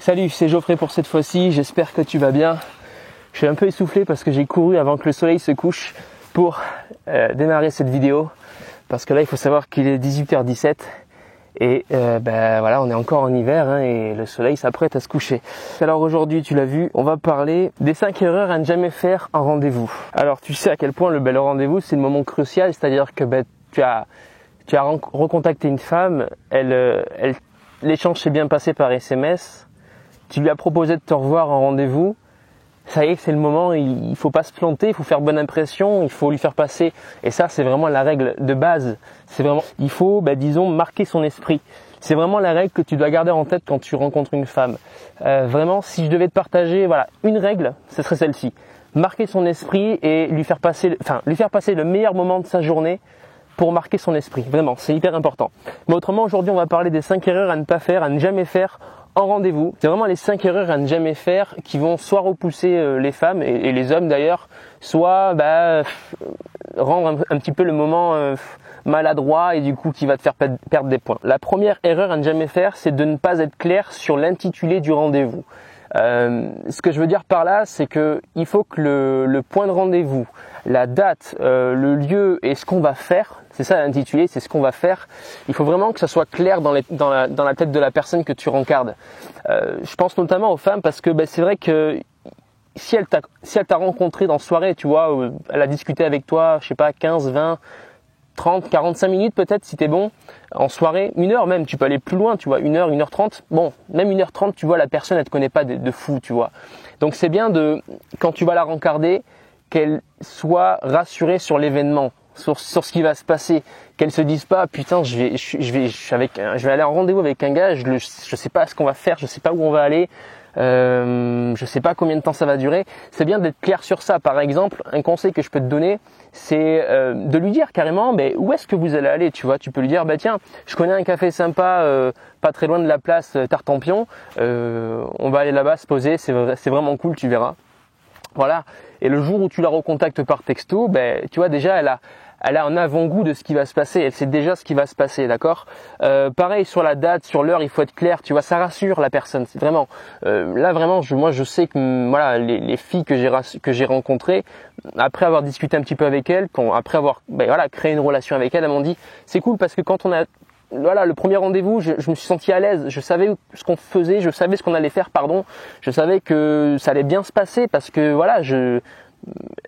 Salut, c'est Geoffrey pour cette fois-ci, j'espère que tu vas bien. Je suis un peu essoufflé parce que j'ai couru avant que le soleil se couche pour démarrer cette vidéo. Parce que là, il faut savoir qu'il est 18h17 et voilà, on est encore en hiver et le soleil s'apprête à se coucher. Alors aujourd'hui, tu l'as vu, on va parler des 5 erreurs à ne jamais faire en rendez-vous. Alors tu sais à quel point le rendez-vous, c'est le moment crucial, c'est-à-dire que tu as recontacté une femme, l'échange s'est bien passé par SMS, tu lui as proposé de te revoir en rendez-vous, ça y est, c'est le moment, il faut pas se planter, il faut faire bonne impression, il faut lui faire passer, et ça c'est vraiment la règle de base, c'est vraiment, il faut, disons, marquer son esprit. C'est vraiment la règle que tu dois garder en tête quand tu rencontres une femme. Vraiment, si je devais te partager, une règle, ce serait celle-ci. Marquer son esprit et lui faire passer le meilleur moment de sa journée pour marquer son esprit. Vraiment, c'est hyper important. Mais autrement, aujourd'hui, on va parler des 5 erreurs à ne pas faire, à ne jamais faire en rendez-vous. C'est vraiment les 5 erreurs à ne jamais faire qui vont soit repousser les femmes et les hommes d'ailleurs, soit rendre un petit peu le moment maladroit et du coup qui va te faire perdre des points. La première erreur à ne jamais faire, c'est de ne pas être clair sur l'intitulé du rendez-vous. Ce que je veux dire par là, c'est que il faut que le point de rendez-vous, la date, le lieu et ce qu'on va faire, c'est ça l'intitulé, c'est ce qu'on va faire. Il faut vraiment que ça soit clair dans la tête de la personne que tu rencardes. Je pense notamment aux femmes parce que c'est vrai que si elle t'a rencontré dans soirée, tu vois, elle a discuté avec toi, je sais pas, 15, 20, 30, 45 minutes peut-être si t'es bon, en soirée, 1 heure même, tu peux aller plus loin, tu vois, 1 heure, 1h30, bon, même 1h30, tu vois, la personne, elle te connaît pas de fou, tu vois. Donc c'est bien quand tu vas la rencarder, qu'elle soit rassurée sur l'événement, sur ce qui va se passer, qu'elle se dise pas, putain, je vais aller en rendez-vous avec un gars, je sais pas ce qu'on va faire, je sais pas où on va aller, je sais pas combien de temps ça va durer. C'est bien d'être clair sur ça. Par exemple, un conseil que je peux te donner, c'est de lui dire carrément où est-ce que vous allez aller, tu vois. Tu peux lui dire tiens, je connais un café sympa pas très loin de la place Tartampion, on va aller là-bas se poser, c'est vraiment cool, tu verras. Voilà. Et le jour où tu la recontactes par texto, tu vois déjà elle a un avant-goût de ce qui va se passer, elle sait déjà ce qui va se passer, d'accord. Pareil sur la date, sur l'heure, il faut être clair, tu vois, ça rassure la personne. C'est vraiment là vraiment, moi je sais que voilà les filles que j'ai rencontrées, après avoir discuté un petit peu avec elles, après avoir créé une relation avec elles m'ont dit c'est cool parce que quand on a le premier rendez-vous, je me suis senti à l'aise, je savais ce qu'on faisait, je savais ce qu'on allait faire, je savais que ça allait bien se passer parce que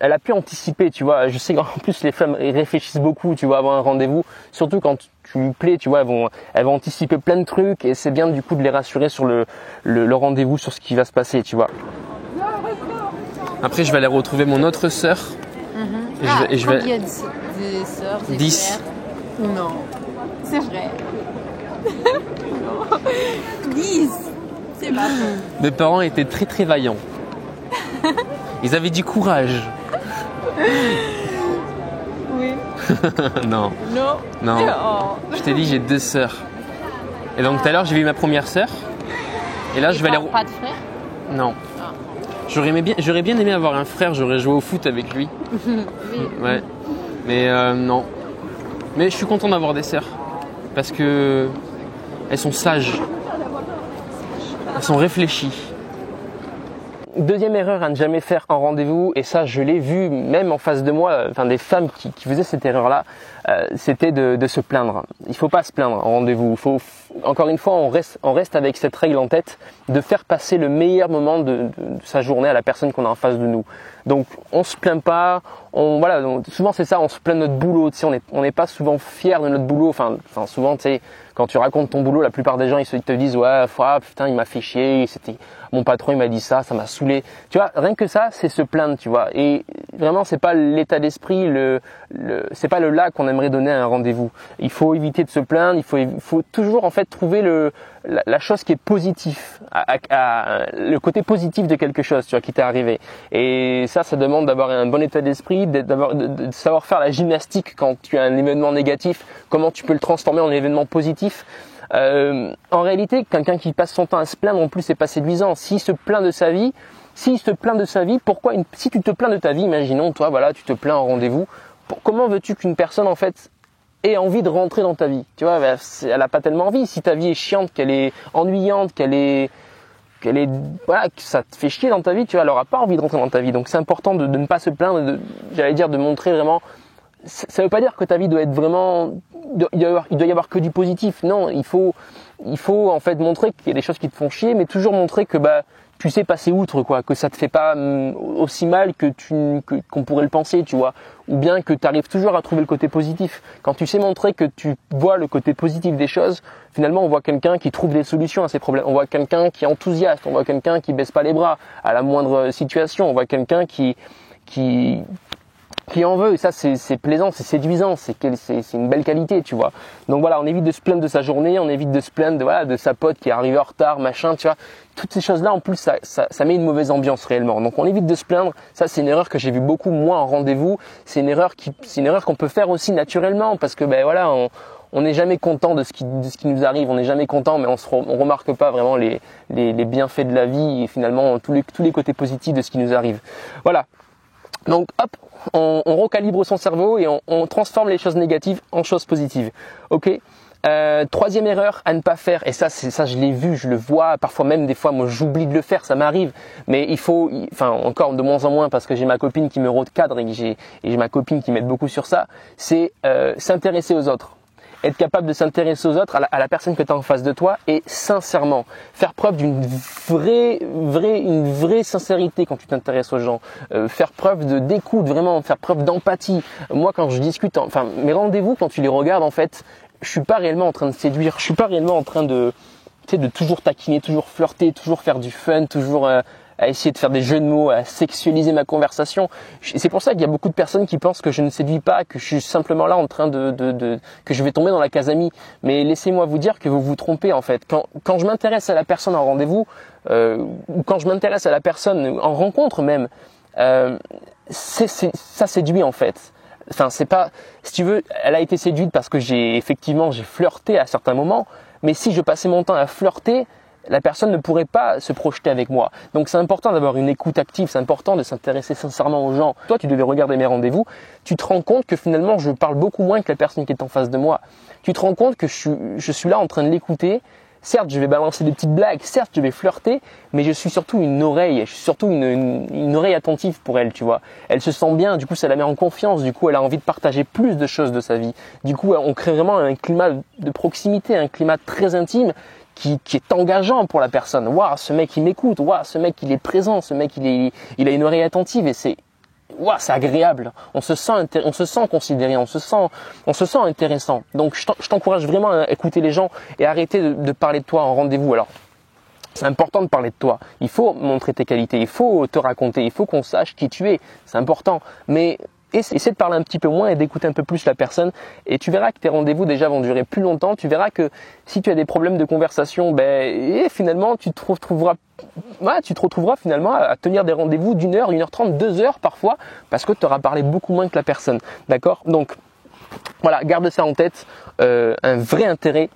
elle a pu anticiper, tu vois. Je sais qu'en plus les femmes réfléchissent beaucoup, tu vois, avant un rendez-vous, surtout quand tu lui plais, tu vois, elles vont anticiper plein de trucs et c'est bien du coup de les rassurer sur le rendez-vous, sur ce qui va se passer, tu vois. Après, je vais aller retrouver mon autre sœur. Et je vais. Combien de sœurs? 10. Non, c'est vrai. Non. 10. C'est pas bon. Mes parents étaient très très vaillants. Ils avaient du courage. Oui. Non. Non. Oh. Je t'ai dit, j'ai 2 sœurs. Et donc tout à l'heure, j'ai vu ma première sœur. Et là, je vais aller. Pas de frère? Non. Ah. J'aurais bien aimé avoir un frère. J'aurais joué au foot avec lui. Oui. Ouais. Mais non. Mais je suis content d'avoir des sœurs parce que elles sont sages. Elles sont réfléchies. Deuxième erreur à ne jamais faire en rendez-vous, et ça je l'ai vu même en face de moi, des femmes qui faisaient cette erreur-là, c'était de se plaindre. Il faut pas se plaindre en rendez-vous. Encore une fois, on reste avec cette règle en tête de faire passer le meilleur moment de sa journée à la personne qu'on a en face de nous. Donc on se plaint pas, donc, souvent c'est ça, on se plaint de notre boulot, tu sais, on n'est pas souvent fier de notre boulot, enfin souvent tu sais, quand tu racontes ton boulot, la plupart des gens ils te disent ouais, putain, il m'a fait chier, mon patron il m'a dit ça m'a saoulé. Tu vois, rien que ça, c'est se plaindre, tu vois. Et vraiment, c'est pas l'état d'esprit, c'est pas le là qu'on aimerait donner à un rendez-vous. Il faut éviter de se plaindre, il faut toujours en fait trouver la chose qui est positive, le côté positif de quelque chose, tu vois, qui t'est arrivé. Et ça demande d'avoir un bon état d'esprit, de savoir faire la gymnastique quand tu as un événement négatif, comment tu peux le transformer en événement positif. En réalité, quelqu'un qui passe son temps à se plaindre, en plus, c'est pas séduisant. S'il se plaint de sa vie, pourquoi si tu te plains de ta vie, imaginons, toi, voilà, tu te plains en rendez-vous, comment veux-tu qu'une personne, en fait, ait envie de rentrer dans ta vie? Tu vois, elle a pas tellement envie. Si ta vie est chiante, qu'elle est ennuyante, qu'elle voilà, que ça te fait chier dans ta vie, tu vois, elle aura pas envie de rentrer dans ta vie. Donc c'est important de ne pas se plaindre, j'allais dire de montrer vraiment. Ça veut pas dire que ta vie doit être vraiment, il doit y avoir que du positif. Non, il faut en fait montrer qu'il y a des choses qui te font chier, mais toujours montrer que tu sais passer outre, quoi, que ça te fait pas aussi mal qu'on pourrait le penser, tu vois, ou bien que tu arrives toujours à trouver le côté positif. Quand tu sais montrer que tu vois le côté positif des choses, finalement on voit quelqu'un qui trouve des solutions à ses problèmes, on voit quelqu'un qui est enthousiaste, on voit quelqu'un qui baisse pas les bras à la moindre situation, on voit quelqu'un qui en veut, et ça c'est plaisant, c'est séduisant, c'est une belle qualité, tu vois. Donc voilà, on évite de se plaindre de sa journée, on évite de se plaindre de sa pote qui est arrivée en retard, machin, tu vois. Toutes ces choses-là, en plus, ça met une mauvaise ambiance réellement. Donc on évite de se plaindre. Ça, c'est une erreur que j'ai vu beaucoup moi en rendez-vous. C'est une erreur qu'on peut faire aussi naturellement, parce que voilà, on n'est jamais content de ce qui nous arrive. On n'est jamais content, mais on remarque pas vraiment les bienfaits de la vie et finalement tous les côtés positifs de ce qui nous arrive. Voilà. Donc hop, on recalibre son cerveau et on transforme les choses négatives en choses positives. Ok. Troisième erreur à ne pas faire, et ça je l'ai vu, je le vois, parfois même des fois moi j'oublie de le faire, ça m'arrive, mais encore de moins en moins parce que j'ai ma copine qui me recadre et j'ai ma copine qui m'aide beaucoup sur ça, c'est s'intéresser aux autres. Être capable de s'intéresser aux autres, à la personne que tu as en face de toi, et sincèrement faire preuve d'une vraie sincérité quand tu t'intéresses aux gens, faire preuve d'écoute, vraiment faire preuve d'empathie. Moi quand je discute, mes rendez-vous quand tu les regardes en fait, je suis pas réellement en train de séduire, je suis pas réellement en train de toujours taquiner, toujours flirter, toujours faire du fun, toujours à essayer de faire des jeux de mots, à sexualiser ma conversation. C'est pour ça qu'il y a beaucoup de personnes qui pensent que je ne séduis pas, que je suis simplement là en train que je vais tomber dans la case amie. Mais laissez-moi vous dire que vous vous trompez en fait. Quand je m'intéresse à la personne en rendez-vous, ou quand je m'intéresse à la personne en rencontre même, ça séduit en fait. Enfin, c'est pas, si tu veux, elle a été séduite parce que j'ai flirté à certains moments, mais si je passais mon temps à flirter, la personne ne pourrait pas se projeter avec moi. Donc c'est important d'avoir une écoute active, c'est important de s'intéresser sincèrement aux gens. Toi, tu devais regarder mes rendez-vous, tu te rends compte que finalement je parle beaucoup moins que la personne qui est en face de moi. Tu te rends compte que je suis là en train de l'écouter. Certes, je vais balancer des petites blagues, certes, je vais flirter, mais je suis surtout une oreille, je suis surtout une oreille attentive pour elle, tu vois. Elle se sent bien, du coup, ça la met en confiance, du coup, elle a envie de partager plus de choses de sa vie. Du coup, on crée vraiment un climat de proximité, un climat très intime qui est engageant pour la personne. Waouh, ce mec, il m'écoute, waouh, ce mec, il est présent, ce mec, il a une oreille attentive et c'est agréable. On se sent considéré, on se sent intéressant. Donc je t'encourage vraiment à écouter les gens et arrêter de parler de toi en rendez-vous. Alors, c'est important de parler de toi. Il faut montrer tes qualités, il faut te raconter, il faut qu'on sache qui tu es. C'est important. Mais essaie de parler un petit peu moins et d'écouter un peu plus la personne et tu verras que tes rendez-vous déjà vont durer plus longtemps. Tu verras que si tu as des problèmes de conversation, finalement tu te retrouveras finalement à tenir des rendez-vous d'1 heure, 1h30, 2 heures parfois parce que tu auras parlé beaucoup moins que la personne. D'accord ? Donc voilà, garde ça en tête, un vrai intérêt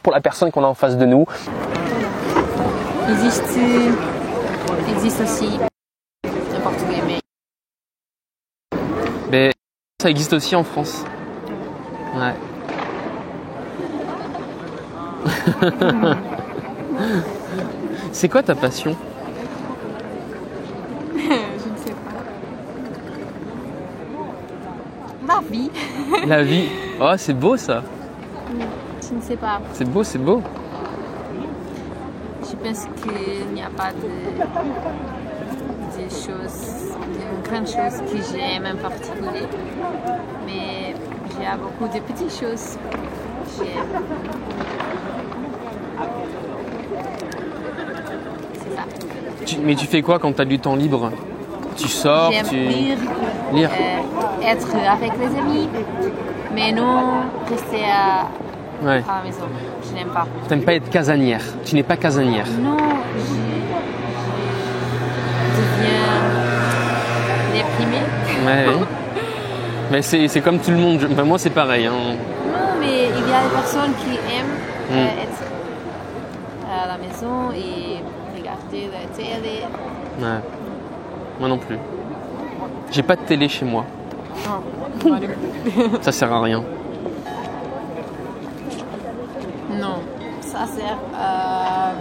pour la personne qu'on a en face de nous. Existe aussi en portugais, mais ça existe aussi en France. Ouais. C'est quoi ta passion ? Je ne sais pas. La vie. La vie. Oh, c'est beau ça. Je ne sais pas. C'est beau, c'est beau. Je pense qu'il n'y a pas de grandes choses que j'aime en particulier. Mais j'ai beaucoup de petites choses que j'aime. C'est ça. Mais tu fais quoi quand tu as du temps libre ? Tu sors, j'aime lire. Être avec les amis, mais non rester à la maison. Je n'aime pas. Tu n'aimes pas être casanière. Tu n'es pas casanière. Non, je deviens déprimée. Ouais. Mais c'est comme tout le monde. Moi, c'est pareil. Hein. Non, mais il y a des personnes qui aiment être à la maison et regarder la télé. Ouais. Moi non plus. J'ai pas de télé chez moi. Non, moi non plus. Ça sert à rien. Non, ça sert à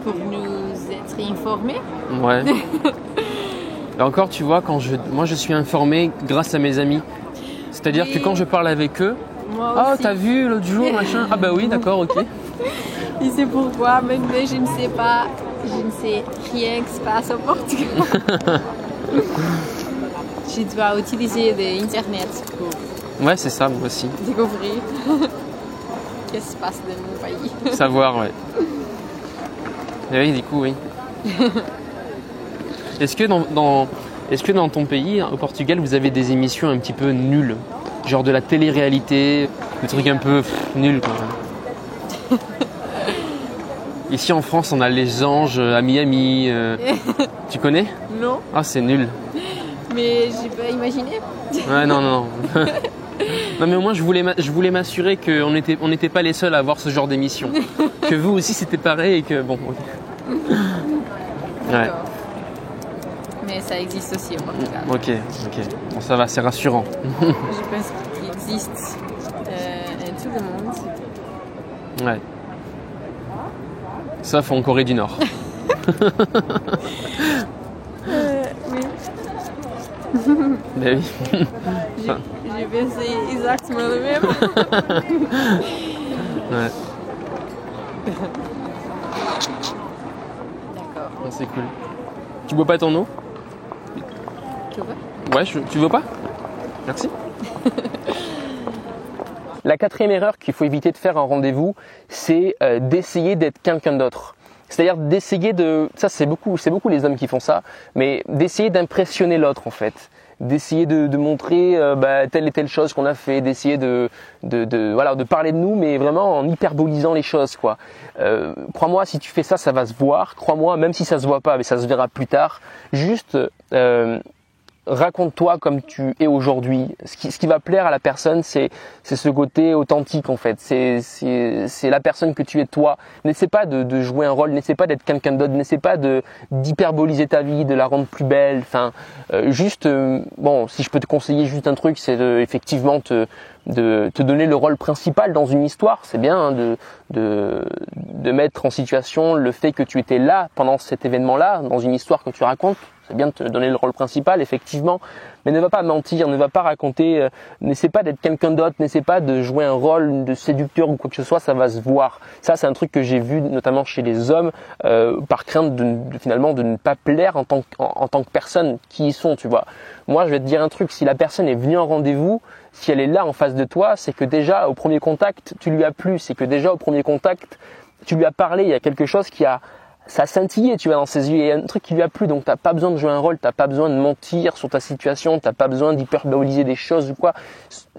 pour nous être informés. Ouais. Et encore, tu vois, moi je suis informé grâce à mes amis. C'est-à-dire que quand je parle avec eux, Moi aussi. t'as vu l'autre jour, machin? Ah bah oui, d'accord, ok. Et c'est pourquoi, mais je ne sais pas, je ne sais rien qui se passe au Portugal. Je dois utiliser l'Internet pour Ouais, c'est ça, moi aussi. découvrir qu'est-ce qui se passe dans mon pays. Savoir, ouais. Et oui, du coup, oui. Est-ce que dans ton pays, au Portugal, vous avez des émissions un petit peu nulles? Genre de la télé-réalité, des trucs un peu nuls, quoi. Ici en France, on a Les Anges à Miami. Tu connais? Non, Ah, c'est nul. mais j'ai pas imaginé. Ouais, non. Non, mais au moins, je voulais m'assurer qu'on n'était pas les seuls à avoir ce genre d'émission. Que vous aussi, c'était pareil et que, bon, ok. Ouais. D'accord. Mais ça existe aussi au Portugal. Ok. Bon, ça va, c'est rassurant. Je pense qu'il existe en tout le monde. Ouais. Sauf en Corée du Nord. Oui, Ben oui. j'ai pensé exactement le même. Ouais, D'accord. c'est cool. Tu bois pas ton eau? Tu vois? Ouais, tu veux pas? Merci. La quatrième erreur qu'il faut éviter de faire en rendez-vous, c'est d'essayer d'être quelqu'un d'autre. C'est-à-dire d'essayer de... Ça, c'est beaucoup les hommes qui font ça, mais d'essayer d'impressionner l'autre en fait. D'essayer de montrer telle et telle chose qu'on a fait, d'essayer de parler de nous, mais vraiment en hyperbolisant les choses, quoi. Crois-moi, si tu fais ça, ça va se voir. Crois-moi, même si ça se voit pas, mais ça se verra plus tard. Juste raconte-toi comme tu es aujourd'hui. Ce qui va plaire à la personne, c'est ce côté authentique en fait. C'est la personne que tu es toi. N'essaie pas de jouer un rôle, n'essaie pas d'être quelqu'un d'autre, n'essaie pas d'hyperboliser ta vie, de la rendre plus belle. Enfin, bon, si je peux te conseiller juste un truc, c'est effectivement te donner le rôle principal dans une histoire. C'est bien hein, de mettre en situation le fait que tu étais là pendant cet événement-là, dans une histoire que tu racontes. C'est bien de te donner le rôle principal, effectivement, mais ne va pas mentir, ne va pas raconter, n'essaie pas d'être quelqu'un d'autre, n'essaie pas de jouer un rôle de séducteur ou quoi que ce soit, ça va se voir. Ça, c'est un truc que j'ai vu notamment chez les hommes, par crainte finalement de ne pas plaire en tant que personne qui ils sont, tu vois. Moi, je vais te dire un truc, si la personne est venue en rendez-vous, si elle est là en face de toi, c'est que déjà au premier contact, tu lui as plu, c'est que déjà au premier contact, tu lui as parlé, il y a quelque chose ça a scintillé, tu vois, dans ses yeux. Il y a un truc qui lui a plu, donc t'as pas besoin de jouer un rôle, t'as pas besoin de mentir sur ta situation, t'as pas besoin d'hyperboliser des choses ou quoi.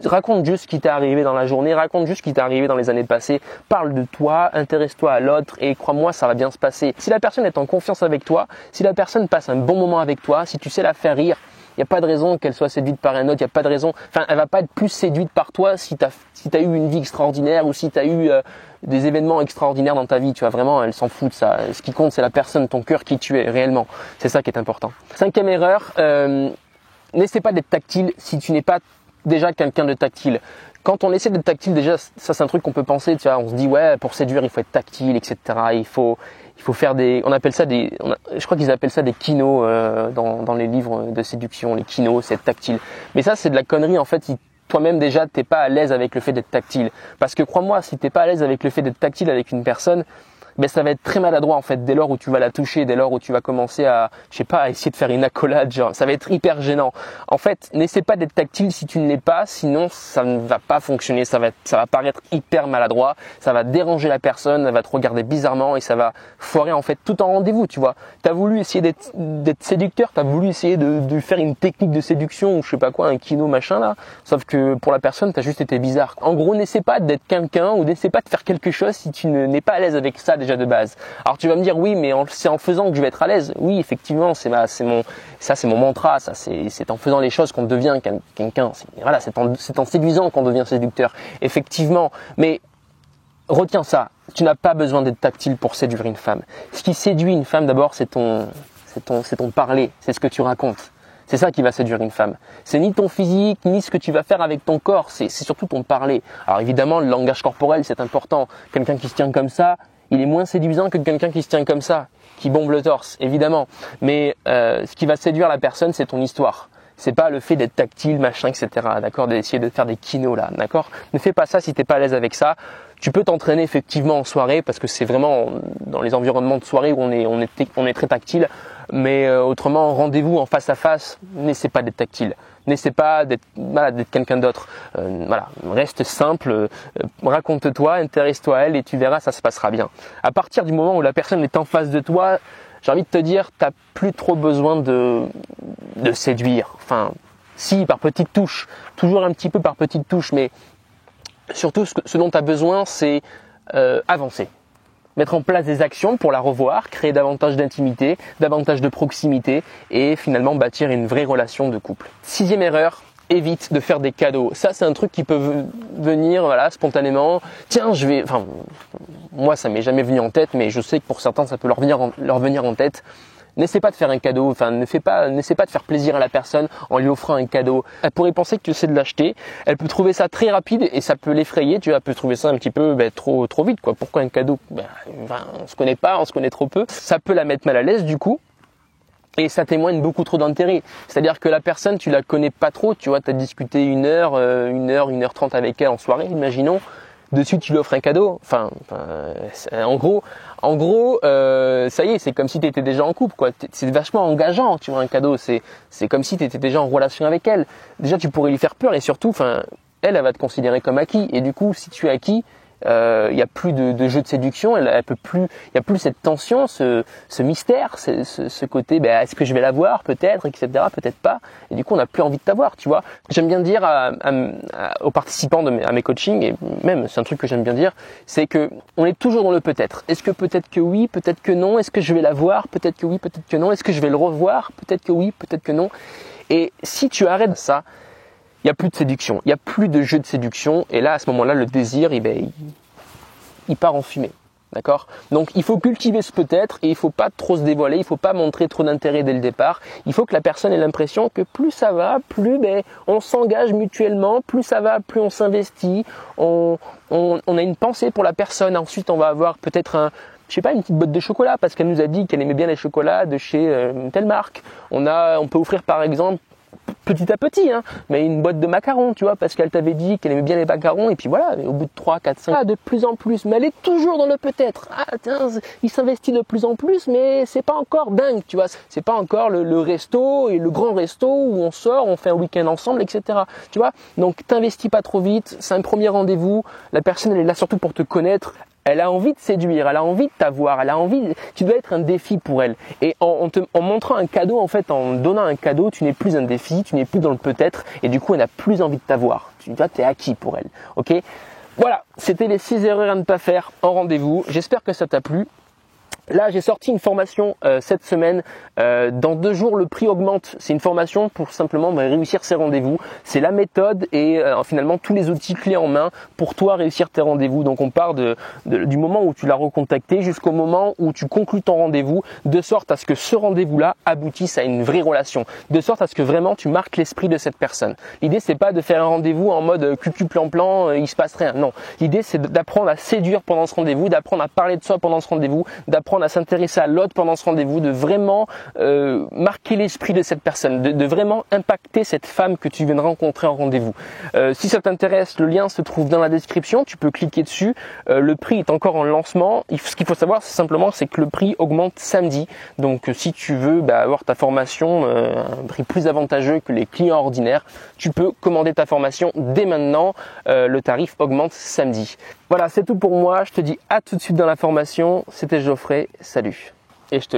Raconte juste ce qui t'est arrivé dans la journée, raconte juste ce qui t'est arrivé dans les années passées. Parle de toi, intéresse-toi à l'autre et crois-moi, ça va bien se passer. Si la personne est en confiance avec toi, si la personne passe un bon moment avec toi, si tu sais la faire rire, il n'y a pas de raison qu'elle soit séduite par un autre, il n'y a pas de raison. Enfin, elle va pas être plus séduite par toi si t'as eu une vie extraordinaire ou si t'as eu des événements extraordinaires dans ta vie. Tu vois, vraiment, elle s'en fout de ça. Ce qui compte, c'est la personne, ton cœur, qui tu es réellement. C'est ça qui est important. Cinquième erreur, n'essaie pas d'être tactile si tu n'es pas déjà quelqu'un de tactile. Quand on essaie d'être tactile, déjà, ça c'est un truc qu'on peut penser, tu vois, on se dit ouais, pour séduire, il faut être tactile, etc. Il faut faire je crois qu'ils appellent ça des kinos dans les livres de séduction, les kinos, c'est être tactile. Mais ça, c'est de la connerie, en fait. Toi-même déjà, t'es pas à l'aise avec le fait d'être tactile. Parce que crois-moi, si t'es pas à l'aise avec le fait d'être tactile avec une personne, ben ça va être très maladroit en fait dès lors où tu vas la toucher, dès lors où tu vas commencer à essayer de faire une accolade, genre ça va être hyper gênant. En fait, n'essaie pas d'être tactile si tu ne l'es pas, sinon ça ne va pas fonctionner, ça va paraître hyper maladroit, ça va déranger la personne, elle va te regarder bizarrement et ça va foirer en fait tout en rendez-vous, tu vois. T'as voulu essayer d'être séducteur, t'as voulu essayer de faire une technique de séduction ou je sais pas quoi, un kino machin là, sauf que pour la personne, t'as juste été bizarre. En gros, n'essaie pas d'être quelqu'un ou n'essaie pas de faire quelque chose si tu n'es pas à l'aise avec ça déjà de base. Alors tu vas me dire oui, mais c'est en faisant que je vais être à l'aise. Oui, effectivement, c'est mon mantra, ça c'est en faisant les choses qu'on devient quelqu'un. Voilà, c'est en séduisant qu'on devient séducteur. Effectivement, mais retiens ça, tu n'as pas besoin d'être tactile pour séduire une femme. Ce qui séduit une femme d'abord, c'est ton parler, c'est ce que tu racontes. C'est ça qui va séduire une femme. C'est ni ton physique, ni ce que tu vas faire avec ton corps, c'est surtout ton parler. Alors évidemment, le langage corporel, c'est important. Quelqu'un qui se tient comme ça, il est moins séduisant que quelqu'un qui se tient comme ça, qui bombe le torse, évidemment. Mais ce qui va séduire la personne, c'est ton histoire. C'est pas le fait d'être tactile, machin, etc. D'accord, d'essayer de faire des kinos là, d'accord. Ne fais pas ça si t'es pas à l'aise avec ça. Tu peux t'entraîner effectivement en soirée parce que c'est vraiment dans les environnements de soirée où on est très tactile. Mais autrement, rendez-vous en face à face, n'essaie pas d'être tactile. N'essaie pas d'être quelqu'un d'autre. Voilà, reste simple, raconte-toi, intéresse-toi à elle et tu verras, ça se passera bien. À partir du moment où la personne est en face de toi, j'ai envie de te dire, t'as plus trop besoin de séduire. Enfin, si, par petites touches, toujours un petit peu par petites touches, mais surtout ce dont tu as besoin, c'est avancer. Mettre en place des actions pour la revoir, créer davantage d'intimité, davantage de proximité et finalement bâtir une vraie relation de couple. 6e erreur, évite de faire des cadeaux. Ça, c'est un truc qui peut venir spontanément. Tiens, moi, ça m'est jamais venu en tête, mais je sais que pour certains, ça peut leur venir en tête. N'essaie pas de faire un cadeau, n'essaie pas de faire plaisir à la personne en lui offrant un cadeau. Elle pourrait penser que tu essaies de l'acheter, elle peut trouver ça très rapide et ça peut l'effrayer, tu vois, elle peut trouver ça un petit peu trop vite, quoi. Pourquoi un cadeau? On se connaît pas, on se connaît trop peu. Ça peut la mettre mal à l'aise du coup. Et ça témoigne beaucoup trop d'intérêt. C'est-à-dire que la personne, tu la connais pas trop, tu vois, tu as discuté 1 heure, 1h30 avec elle en soirée, imaginons. Dessus, tu lui offres un cadeau. En gros, ça y est, c'est comme si tu étais déjà en couple, quoi. C'est vachement engageant, tu vois, un cadeau. C'est comme si tu étais déjà en relation avec elle. Déjà, tu pourrais lui faire peur et surtout, elle va te considérer comme acquis. Et du coup, si tu es acquis, il y a plus de jeu de séduction, il y a plus cette tension, ce mystère, ce côté, est-ce que je vais la voir, peut-être, etc., peut-être pas, et du coup on n'a plus envie de t'avoir, tu vois. J'aime bien dire aux participants à mes coachings, et même c'est un truc que j'aime bien dire, c'est que on est toujours dans le peut-être. Est-ce que peut-être que oui, peut-être que non, est-ce que je vais la voir, peut-être que oui, peut-être que non, est-ce que je vais le revoir, peut-être que oui, peut-être que non. Et si tu arrêtes ça, il n'y a plus de séduction, il n'y a plus de jeu de séduction, et là, à ce moment-là, le désir, il part en fumée, d'accord? Donc, il faut cultiver ce peut-être, et il faut pas trop se dévoiler, il faut pas montrer trop d'intérêt dès le départ. Il faut que la personne ait l'impression que plus ça va, plus on s'engage mutuellement, plus ça va, plus on s'investit, on a une pensée pour la personne. Ensuite, on va avoir peut-être une petite boîte de chocolat, parce qu'elle nous a dit qu'elle aimait bien les chocolats de chez telle marque. On peut offrir par exemple, petit à petit, mais une boîte de macarons, tu vois, parce qu'elle t'avait dit qu'elle aimait bien les macarons, et puis voilà, au bout de 3, 4, 5, de plus en plus, mais elle est toujours dans le peut-être. Ah, tiens, il s'investit de plus en plus, mais c'est pas encore dingue, tu vois, c'est pas encore le resto, et le grand resto où on sort, on fait un week-end ensemble, etc., tu vois. Donc, t'investis pas trop vite, c'est un premier rendez-vous, la personne, elle est là surtout pour te connaître. Elle a envie de séduire, elle a envie de t'avoir, tu dois être un défi pour elle. Et en montrant un cadeau, en fait, en donnant un cadeau, tu n'es plus un défi, tu n'es plus dans le peut-être, et du coup, elle n'a plus envie de t'avoir. Tu vois, t'es acquis pour elle. Ok? Voilà, c'était les 6 erreurs à ne pas faire en rendez-vous. J'espère que ça t'a plu. Là, j'ai sorti une formation cette semaine. Dans 2 jours, le prix augmente. C'est une formation pour simplement réussir ses rendez-vous. C'est la méthode et finalement tous les outils clés en main pour toi réussir tes rendez-vous. Donc, on part du moment où tu l'as recontacté jusqu'au moment où tu conclus ton rendez-vous, de sorte à ce que ce rendez-vous-là aboutisse à une vraie relation, de sorte à ce que vraiment tu marques l'esprit de cette personne. L'idée, c'est pas de faire un rendez-vous en mode cucu plan-plan, il se passe rien. Non, l'idée, c'est d'apprendre à séduire pendant ce rendez-vous, d'apprendre à parler de soi pendant ce rendez-vous, d'apprendre à s'intéresser à l'autre pendant ce rendez-vous, de vraiment marquer l'esprit de cette personne, de vraiment impacter cette femme que tu viens de rencontrer en rendez-vous. Si ça t'intéresse, le lien se trouve dans la description, tu peux cliquer dessus. Le prix est encore en lancement. Ce qu'il faut savoir, c'est que le prix augmente samedi. Donc si tu veux avoir ta formation à un prix plus avantageux que les clients ordinaires, tu peux commander ta formation dès maintenant. Le tarif augmente samedi. Voilà, c'est tout pour moi. Je te dis à tout de suite dans la formation. C'était Geoffrey. Salut. Et je te laisse